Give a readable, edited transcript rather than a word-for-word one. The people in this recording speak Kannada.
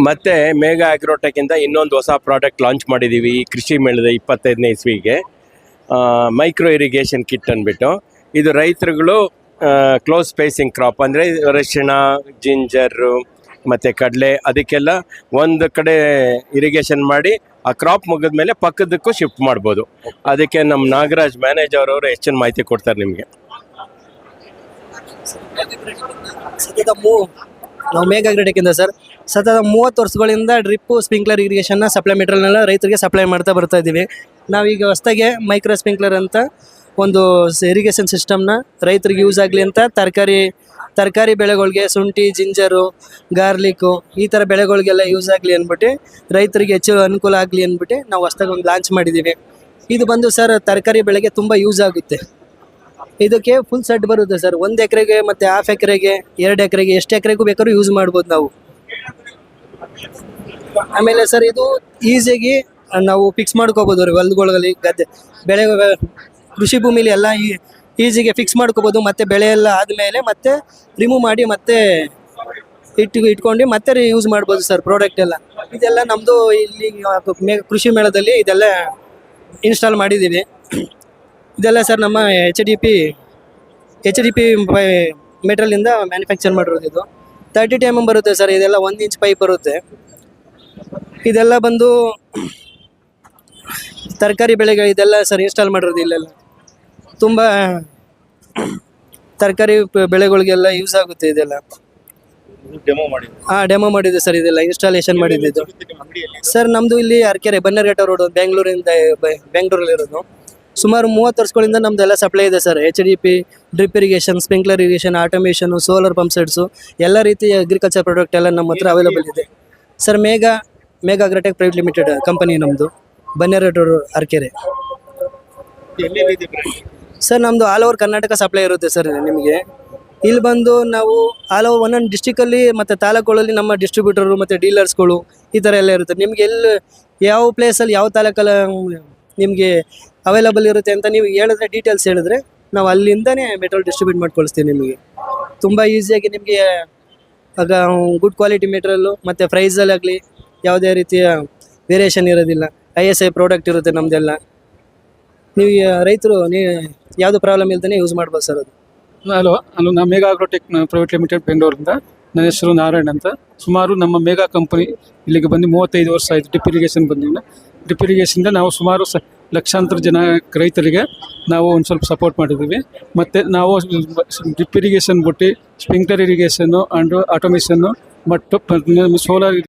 ಮತ್ತು ಮೇಘಾ ಅಗ್ರೋಟೆಕ್ಕಿಂದ ಇನ್ನೊಂದು ಹೊಸ ಪ್ರಾಡಕ್ಟ್ ಲಾಂಚ್ ಮಾಡಿದ್ದೀವಿ ಈ ಕೃಷಿ ಮೇಳದ 25ನೇ ಇಸ್ವಿಗೆ. ಮೈಕ್ರೋ ಇರಿಗೇಷನ್ ಕಿಟ್ ಅಂದ್ಬಿಟ್ಟು, ಇದು ರೈತರುಗಳು ಕ್ಲೋಸ್ ಸ್ಪೇಸಿಂಗ್ ಕ್ರಾಪ್ ಅಂದರೆ ಅರಿಶಿಣ, ಜಿಂಜರು ಮತ್ತು ಕಡಲೆ, ಅದಕ್ಕೆಲ್ಲ ಒಂದು ಕಡೆ ಇರಿಗೇಷನ್ ಮಾಡಿ ಆ ಕ್ರಾಪ್ ಮುಗಿದ ಮೇಲೆ ಪಕ್ಕದಕ್ಕೂ ಶಿಫ್ಟ್ ಮಾಡ್ಬೋದು. ಅದಕ್ಕೆ ನಮ್ಮ ನಾಗರಾಜ್ ಮ್ಯಾನೇಜರ್ ಅವರು ಹೆಚ್ಚಿನ ಮಾಹಿತಿ ಕೊಡ್ತಾರೆ ನಿಮಗೆ. ನಾವು ಮೇಘಾ ಅಗ್ರೋಟೆಕ್ಕಿಂದ ಸರ್ ಸತತ 30 ವರ್ಷಗಳಿಂದ ಡ್ರಿಪ್ಪು ಸ್ಪ್ರಿಂಕ್ಲರ್ ಇರಿಗೇಷನ್ನ ಸಪ್ಲೈ ಮೆಟೀರಿಯಲ್ನೆಲ್ಲ ರೈತರಿಗೆ ಸಪ್ಲೈ ಮಾಡ್ತಾ ಬರ್ತಾ ಇದ್ದೀವಿ. ನಾವೀಗ ಹೊಸದಾಗೆ ಮೈಕ್ರೋ ಸ್ಪ್ರಿಂಕ್ಲರ್ ಅಂತ ಒಂದು ಇರಿಗೇಷನ್ ಸಿಸ್ಟಮ್ನ ರೈತರಿಗೆ ಯೂಸ್ ಆಗಲಿ ಅಂತ ತರಕಾರಿ ಬೆಳೆಗಳಿಗೆ ಶುಂಠಿ, ಜಿಂಜರು, ಗಾರ್ಲಿಕ್ಕು ಈ ಥರ ಬೆಳೆಗಳಿಗೆಲ್ಲ ಯೂಸ್ ಆಗಲಿ ಅಂದ್ಬಿಟ್ಟು ರೈತರಿಗೆ ಹೆಚ್ಚು ಅನುಕೂಲ ಆಗಲಿ ಅಂದ್ಬಿಟ್ಟು ನಾವು ಹೊಸದಾಗಿ ಒಂದು ಲಾಂಚ್ ಮಾಡಿದ್ದೀವಿ. ಇದು ಬಂದು ಸರ್ ತರಕಾರಿ ಬೆಳೆಗೆ ತುಂಬ ಯೂಸ್ ಆಗುತ್ತೆ. ಇದಕ್ಕೆ ಫುಲ್ ಸೆಟ್ ಬರುತ್ತೆ ಸರ್. 1 ಎಕರೆಗೆ ಮತ್ತು 1/2 ಎಕರೆಗೆ, 2 ಎಕರೆಗೆ, ಎಷ್ಟು ಎಕರೆಗೂ ಬೇಕಾದ್ರೂ ಯೂಸ್ ಮಾಡ್ಬೋದು ನಾವು. ಆಮೇಲೆ ಸರ್ ಇದು ಈಸಿಯಾಗಿ ನಾವು ಫಿಕ್ಸ್ ಮಾಡ್ಕೋಬೋದು ರೀ ಹೊಲಗಳಲ್ಲಿ, ಗದ್ದೆ ಬೆಳೆ ಕೃಷಿ ಭೂಮಿಲಿ ಎಲ್ಲ ಈಸಿಗೆ ಫಿಕ್ಸ್ ಮಾಡ್ಕೋಬೋದು. ಮತ್ತು ಬೆಳೆ ಎಲ್ಲ ಆದಮೇಲೆ ಮತ್ತೆ ರಿಮೂವ್ ಮಾಡಿ ಮತ್ತೆ ಇಟ್ಕೊಂಡು ಮತ್ತೆ ಯೂಸ್ ಮಾಡ್ಬೋದು ಸರ್ ಪ್ರಾಡಕ್ಟ್ ಎಲ್ಲ. ಇದೆಲ್ಲ ನಮ್ಮದು ಇಲ್ಲಿ ಕೃಷಿ ಮೇಳದಲ್ಲಿ ಇದೆಲ್ಲ ಇನ್ಸ್ಟಾಲ್ ಮಾಡಿದ್ದೀವಿ. ಇದೆಲ್ಲ ಸರ್ ನಮ್ಮ ಎಚ್ ಡಿ ಪಿ ಮೆಟೀರಿಯಲಿಂದ ಮ್ಯಾನುಫ್ಯಾಕ್ಚರ್ ಮಾಡಿರೋದು. ಇದು 30 mm ಬರುತ್ತೆ ಸರ್. ಇದೆಲ್ಲ 1 ಇಂಚ್ ಪೈಪ್ ಬರುತ್ತೆ. ಇದೆಲ್ಲ ಬಂದು ತರಕಾರಿ ಬೆಳೆಗೆ ಇದೆಲ್ಲ ಸರ್ ಇನ್ಸ್ಟಾಲ್ ಮಾಡಿರೋದು. ಇಲ್ಲೆಲ್ಲ ತುಂಬ ತರಕಾರಿ ಬೆಳೆಗಳಿಗೆಲ್ಲ ಯೂಸ್ ಆಗುತ್ತೆ ಇದೆಲ್ಲ. ಡೆಮೋ ಮಾಡಿದೆ ಸರ್. ಇದೆಲ್ಲ ಇನ್ಸ್ಟಾಲೇಷನ್ ಮಾಡಿದ್ದು ಸರ್. ನಮ್ಮದು ಇಲ್ಲಿ ಅರಕೆರೆ ಬನ್ನರ್ಘಟ್ಟ ರೋಡ್, ಬೆಂಗಳೂರಲ್ಲಿರೋದು. ಸುಮಾರು 30 ವರ್ಷಗಳಿಂದ ನಮ್ಮದೆಲ್ಲ ಸಪ್ಲೈ ಇದೆ sir. HDP, drip irrigation, sprinkler irrigation, automation, solar pump sets, ಎಲ್ಲ ರೀತಿಯ ಅಗ್ರಿಕಲ್ಚರ್ ಪ್ರಾಡಕ್ಟ್ ಎಲ್ಲ ನಮ್ಮ ಹತ್ರ ಅವೈಲೇಬಲ್ ಇದೆ sir. Megha Agrotech private limited company ನಮ್ಮದು, ಬನ್ನೇರಘಟ್ಟ ರೋಡ್, ಅರಕೆರೆ ಸರ್. ನಮ್ಮದು ಆಲ್ ಓವರ್ ಕರ್ನಾಟಕ ಸಪ್ಲೈ ಇರುತ್ತೆ ಸರ್. ನಿಮಗೆ ಇಲ್ಲಿ ಬಂದು ನಾವು ಆಲ್ ಓವರ್ ಒಂದೊಂದು ಡಿಸ್ಟಿಕಲ್ಲಿ ಮತ್ತು ತಾಲೂಕುಗಳಲ್ಲಿ ನಮ್ಮ ಡಿಸ್ಟ್ರಿಬ್ಯೂಟರು ಮತ್ತು ಡೀಲರ್ಸ್ಗಳು ಈ ಥರ ಎಲ್ಲ ಇರುತ್ತೆ. ನಿಮಗೆ ಎಲ್ಲಿ ಯಾವ ಪ್ಲೇಸಲ್ಲಿ ಯಾವ ತಾಲೂಕಲ್ಲಿ ನಿಮಗೆ ಅವೈಲೇಬಲ್ ಇರುತ್ತೆ ಅಂತ ನೀವು ಹೇಳಿದ್ರೆ, ಡೀಟೇಲ್ಸ್ ಹೇಳಿದ್ರೆ ನಾವು ಅಲ್ಲಿಂದನೇ ಮೆಟೀರಿಯಲ್ ಡಿಸ್ಟ್ರಿಬ್ಯೂಟ್ ಮಾಡಿ ಕಳಿಸ್ತೀವಿ ನಿಮಗೆ. ತುಂಬ ಈಸಿಯಾಗಿ ನಿಮಗೆ ಆಗ ಗುಡ್ ಕ್ವಾಲಿಟಿ ಮೆಟೀರಿಯಲ್ಲು ಮತ್ತು ಪ್ರೈಸಲ್ಲಾಗಲಿ ಯಾವುದೇ ರೀತಿಯ ವೇರಿಯೇಷನ್ ಇರೋದಿಲ್ಲ. ISI ಪ್ರಾಡಕ್ಟ್ ಇರುತ್ತೆ ನಮ್ಮದೆಲ್ಲ. ನೀವು ರೈತರು ಯಾವುದು ಪ್ರಾಬ್ಲಮ್ ಇಲ್ದೇ ಯೂಸ್ ಮಾಡ್ಬೋದು ಸರ್ ಅದು. ಹಲೋ, ನಾನು ಮೇಘಾ ಅಗ್ರೋಟೆಕ್ ಪ್ರೈವೇಟ್ ಲಿಮಿಟೆಡ್ ಬೆಂಗಳೂರಿಂದ. ನನ್ನ ಹೆಸರು ನಾರಾಯಣ್ ಅಂತ. ಸುಮಾರು ನಮ್ಮ ಮೇಘಾ ಕಂಪನಿ ಇಲ್ಲಿಗೆ ಬಂದು 35 ವರ್ಷ ಆಯಿತು. ಡ್ರಿಪ್ ಇರಿಗೇಷನ್ ಬಂದಿಲ್ಲ. ಡ್ರಿಪ್ ಇರಿಗೇಷನಿಂದ ನಾವು ಸುಮಾರು ಲಕ್ಷಾಂತರ ಜನ ರೈತರಿಗೆ ನಾವು ಒಂದು ಸ್ವಲ್ಪ ಸಪೋರ್ಟ್ ಮಾಡಿದ್ದೀವಿ. ಮತ್ತು ನಾವು ಡ್ರಿಪ್ ಇರಿಗೇಷನ್ ಬಿಟ್ಟು ಸ್ಪ್ರಿಂಕ್ಲರ್ ಇರಿಗೇಷನ್ನು ಆ್ಯಂಡ್ ಆಟೋಮೇಷನ್ನು ಮತ್ತು ಸೋಲಾರ್